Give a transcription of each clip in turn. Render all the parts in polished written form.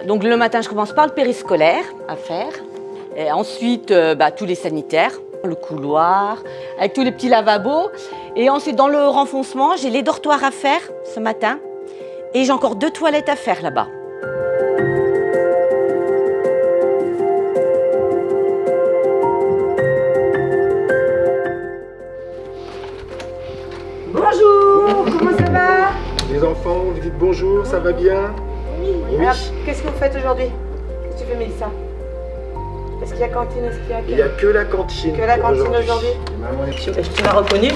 Donc le matin, je commence par le périscolaire à faire. Et ensuite, tous les sanitaires, le couloir, avec tous les petits lavabos. Et ensuite, dans le renfoncement, j'ai les dortoirs à faire ce matin. Et j'ai encore 2 toilettes à faire là-bas. Bonjour, comment ça va? Les enfants, vous dites bonjour, ça va bien? Oui. Alors, qu'est-ce que vous faites aujourd'hui? Qu'est-ce que tu fais, Mélissa? Est-ce qu'il y a cantine? Il n'y a que la cantine. Que la cantine aujourd'hui? Tu m'as reconnu?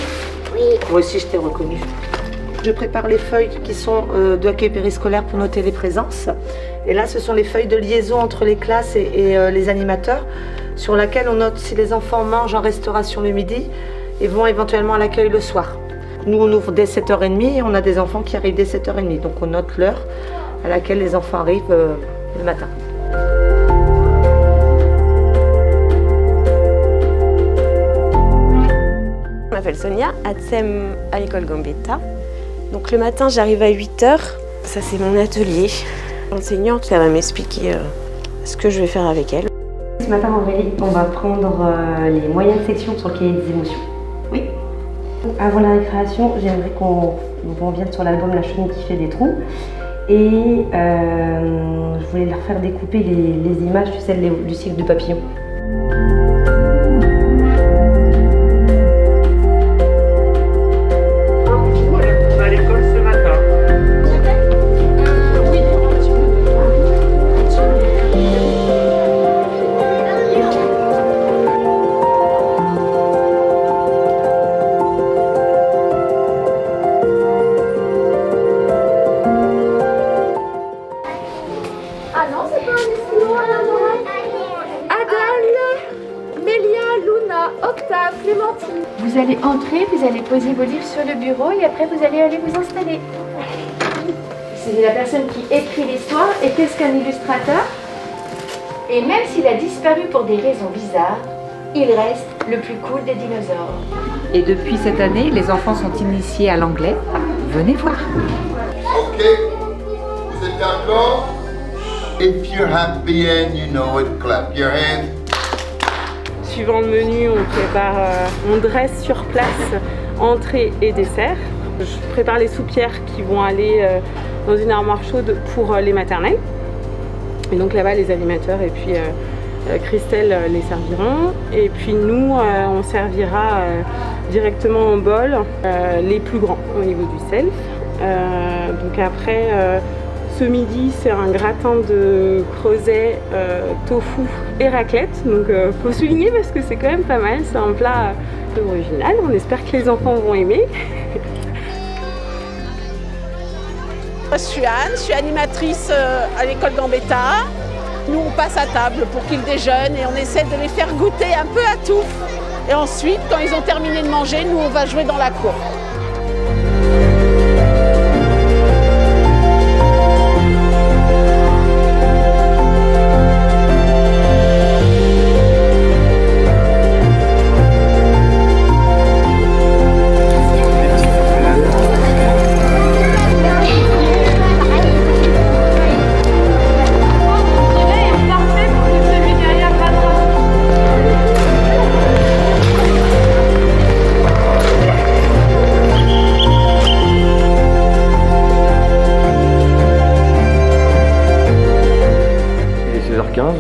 Oui. Moi aussi, je t'ai reconnu. Je prépare les feuilles qui sont de l'accueil périscolaire pour noter les présences. Et là, ce sont les feuilles de liaison entre les classes et les animateurs, sur laquelle on note si les enfants mangent en restauration le midi et vont éventuellement à l'accueil le soir. Nous, on ouvre dès 7h30 et on a des enfants qui arrivent dès 7h30. Donc, on note l'heure à laquelle les enfants arrivent le matin. Je m'appelle Sonia, ATSEM à l'école Gambetta. Donc le matin, j'arrive à 8h. Ça, c'est mon atelier. L'enseignante, elle va m'expliquer ce que je vais faire avec elle. Ce matin, Aurélie, on va prendre les moyennes sections sur le cahier des émotions. Oui. Avant la récréation, j'aimerais qu'on revienne sur l'album La chenille qui fait des trous. Et je voulais leur faire découper les images, tu sais, du cycle du papillon. Ah non, c'est pas un esquimau, Adèle, Mélia, Luna, Octave, Clémentine. Vous allez entrer, vous allez poser vos livres sur le bureau et après vous allez aller vous installer. C'est la personne qui écrit l'histoire. Et qu'est-ce qu'un illustrateur? Et même s'il a disparu pour des raisons bizarres, il reste le plus cool des dinosaures. Et depuis cette année, les enfants sont initiés à l'anglais. Venez voir. Ok, vous êtes d'accord? If you're happy and you know it, clap your hands. Suivant le menu, on dresse sur place entrée et dessert. Je prépare les soupières qui vont aller dans une armoire chaude pour les maternelles. Et donc là-bas, les animateurs et puis Christelle les serviront. Et puis nous, on servira directement en bol les plus grands au niveau du self. Donc après, ce midi, c'est un gratin de creuset, tofu et raclette. Donc faut souligner parce que c'est quand même pas mal. C'est un plat original. On espère que les enfants vont aimer. Je suis Anne, je suis animatrice à l'école Gambetta. Nous, on passe à table pour qu'ils déjeunent et on essaie de les faire goûter un peu à tout. Et ensuite, quand ils ont terminé de manger, nous, on va jouer dans la cour.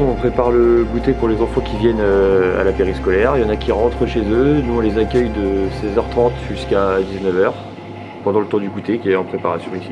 On prépare le goûter pour les enfants qui viennent à la périscolaire. Il y en a qui rentrent chez eux. Nous, on les accueille de 16h30 jusqu'à 19h pendant le temps du goûter qui est en préparation ici.